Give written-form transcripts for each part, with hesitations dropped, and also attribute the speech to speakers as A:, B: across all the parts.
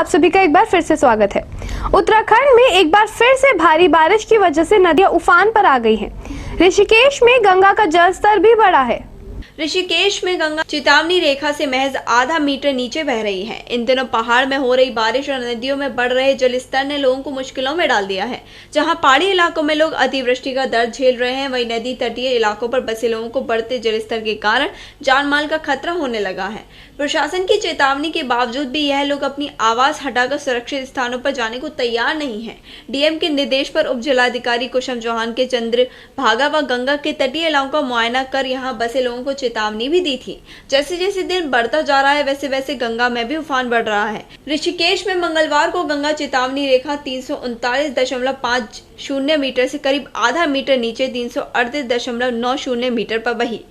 A: आप सभी का एक बार फिर से स्वागत है। उत्तराखंड में एक बार फिर से भारी बारिश की वजह से नदियां उफान पर आ गई हैं। ऋषिकेश में गंगा का जलस्तर भी बढ़ा है।
B: ऋषिकेश में गंगा चेतावनी रेखा से महज आधा मीटर नीचे बह रही है। इन दिनों पहाड़ में हो रही बारिश और नदियों में बढ़ रहे जलस्तर ने लोगों को मुश्किलों में डाल दिया है। जहां पहाड़ी इलाकों में लोग अतिवृष्टि का दर्द झेल रहे हैं, वहीं नदी तटीय इलाकों पर बसे लोगों को बढ़ते जलस्तर के कारण जान माल का खतरा होने लगा है। प्रशासन की चेतावनी के बावजूद भी यह लोग अपनी आवाज हटाकर सुरक्षित स्थानों पर जाने को तैयार नहीं है। डीएम के निर्देश पर उप जिलाधिकारी कुशम चौहान के चंद्रभागा व गंगा के तटीय इलाकों का मुआयना कर यहाँ बसे लोगों को चेतावनी भी दी थी। जैसे जैसे दिन बढ़ता जा रहा है वैसे वैसे गंगा में भी उफान बढ़ रहा है। ऋषिकेश में मंगलवार को गंगा चेतावनी रेखा 339.50 मीटर से करीब आधा मीटर नीचे 338.90 मीटर पर बही।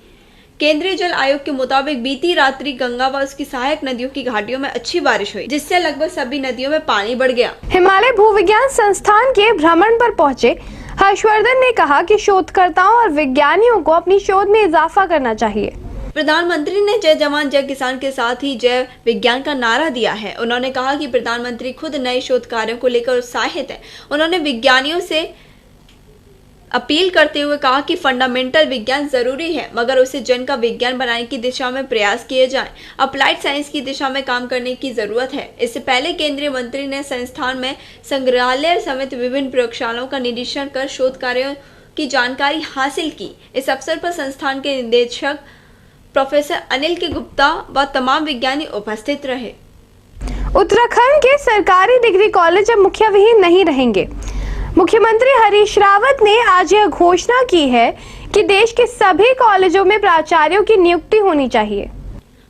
B: केंद्रीय जल आयोग के मुताबिक बीती रात्रि गंगा व उसकी सहायक नदियों की घाटियों में अच्छी बारिश हुई, जिससे लगभग सभी नदियों में पानी बढ़ गया।
A: हिमालय भूविज्ञान संस्थान के भ्रमण पर पहुंचे हर्षवर्धन ने कहा कि शोधकर्ताओं और विज्ञानियों को अपनी शोध में इजाफा करना चाहिए।
B: प्रधानमंत्री ने जय जवान जय किसान के साथ ही जय विज्ञान का नारा दिया है। उन्होंने कहा कि प्रधानमंत्री खुद नए शोध कार्यों को लेकर उत्साहित है। उन्होंने विज्ञानियों से अपील करते हुए कहा कि फंडामेंटल विज्ञान जरूरी है, मगर उसे जन का विज्ञान बनाने की दिशा में प्रयास किए जाएं। अप्लाइड साइंस की दिशा में काम करने की जरूरत है। इससे पहले केंद्रीय मंत्री ने संस्थान में संग्रहालय समेत विभिन्न प्रयोगशालाओं का निरीक्षण कर शोध कार्यों की जानकारी हासिल की। इस अवसर पर संस्थान के निदेशक प्रोफेसर अनिल के गुप्ता व तमाम विज्ञानी उपस्थित रहे।
A: उत्तराखंड के सरकारी डिग्री कॉलेज अब मुखिया विहीन नहीं रहेंगे। मुख्यमंत्री हरीश रावत ने आज यह घोषणा की है कि देश के सभी कॉलेजों में प्राचार्यों की नियुक्ति होनी चाहिए।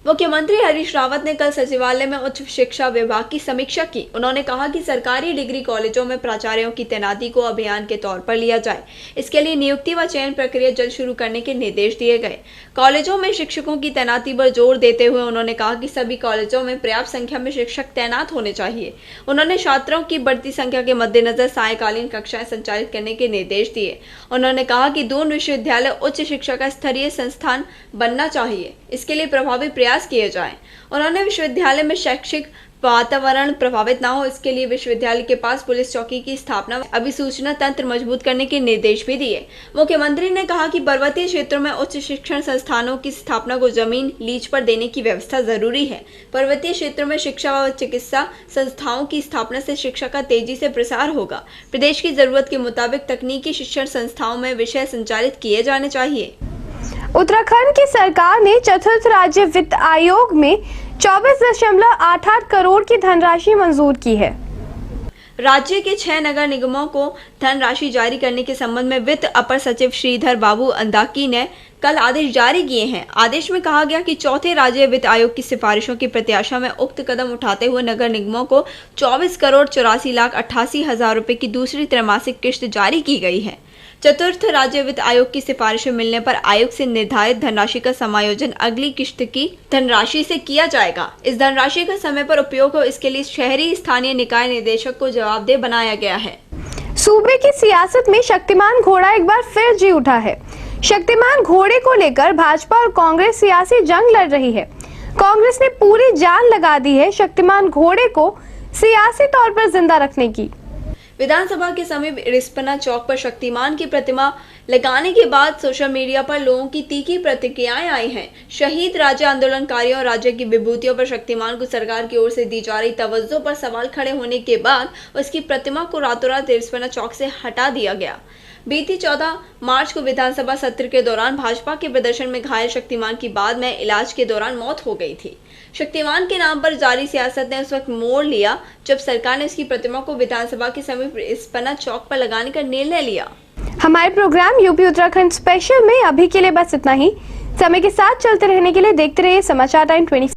B: मुख्यमंत्री हरीश रावत ने कल सचिवालय में उच्च शिक्षा विभाग की समीक्षा की। उन्होंने कहा कि सरकारी डिग्री कॉलेजों में प्राचार्यों की तैनाती को अभियान के तौर पर लिया जाए। इसके लिए नियुक्ति व चयन प्रक्रिया जल्द शुरू करने के निर्देश दिए गए। कॉलेजों में शिक्षकों की तैनाती पर जोर देते हुए उन्होंने कहा कि सभी कॉलेजों में पर्याप्त संख्या में शिक्षक तैनात होने चाहिए। उन्होंने छात्रों की बढ़ती संख्या के मद्देनजर सायकालीन कक्षाएं संचालित करने के निर्देश दिए। उन्होंने कहा कि दून विश्वविद्यालय उच्च शिक्षा का स्तरीय संस्थान बनना चाहिए। इसके लिए प्रभावी प्रयास किए जाएं। उन्होंने विश्वविद्यालय में शैक्षिक वातावरण प्रभावित न हो, इसके लिए विश्वविद्यालय के पास पुलिस चौकी की स्थापना, अभिसूचना तंत्र मजबूत करने के निर्देश भी दिए। मुख्यमंत्री ने कहा कि पर्वतीय क्षेत्रों में उच्च शिक्षण संस्थानों की स्थापना को जमीन लीज पर देने की व्यवस्था जरूरी है। पर्वतीय क्षेत्रों में शिक्षा व चिकित्सा संस्थाओं की स्थापना से शिक्षा का तेजी से प्रसार होगा। प्रदेश की जरूरत के मुताबिक तकनीकी शिक्षण संस्थाओं में विषय संचालित किए जाने चाहिए।
A: उत्तराखंड की सरकार ने चतुर्थ राज्य वित्त आयोग में 24.88 करोड़ की धनराशि मंजूर की है।
B: राज्य के 6 नगर निगमों को धनराशि जारी करने के संबंध में वित्त अपर सचिव श्रीधर बाबू अंदाकी ने कल आदेश जारी किए हैं। आदेश में कहा गया कि चौथे राज्य वित्त आयोग की सिफारिशों की प्रत्याशा में उक्त कदम उठाते हुए नगर निगमों को 24,84,88,000 रुपए की दूसरी त्रैमासिक किश्त जारी की गई है। चतुर्थ राज्य वित्त आयोग की सिफारिशें मिलने पर आयोग से निर्धारित धनराशि का समायोजन अगली किश्त की धनराशि से किया जाएगा। इस धनराशि का समय पर उपयोग हो, इसके लिए शहरी स्थानीय निकाय निदेशक को जवाबदेह बनाया गया है।
A: सूबे की सियासत में शक्तिमान घोड़ा एक बार फिर जी उठा है। शक्तिमान घोड़े को लेकर भाजपा और कांग्रेस सियासी जंग लड़ रही है। कांग्रेस ने पूरी जान लगा दी है शक्तिमान घोड़े को सियासी तौर पर जिंदा रखने की।
B: विधानसभा के समीप रिस्पना चौक पर शक्तिमान की प्रतिमा लगाने के बाद सोशल मीडिया पर लोगों की तीखी प्रतिक्रियाएं आई हैं। शहीद राज्य आंदोलनकारियों और राज्य की विभूतियों पर शक्तिमान को सरकार की ओर से दी जा रही तवज्जो पर सवाल खड़े होने के बाद उसकी प्रतिमा को रातों रात रिस्पना चौक से हटा दिया गया। बीती 14 मार्च को विधानसभा सत्र के दौरान भाजपा के प्रदर्शन में घायल शक्तिमान की बाद में इलाज के दौरान मौत हो गई थी। शक्तिमान के नाम पर जारी सियासत ने उस वक्त मोड़ लिया जब सरकार ने उसकी प्रतिमा को विधानसभा के समीप रिस्पना चौक पर लगाने का निर्णय लिया।
A: हमारे प्रोग्राम यूपी उत्तराखंड स्पेशल में अभी के लिए बस इतना ही। समय के साथ चलते रहने के लिए देखते रहिए समाचार टाइम 24।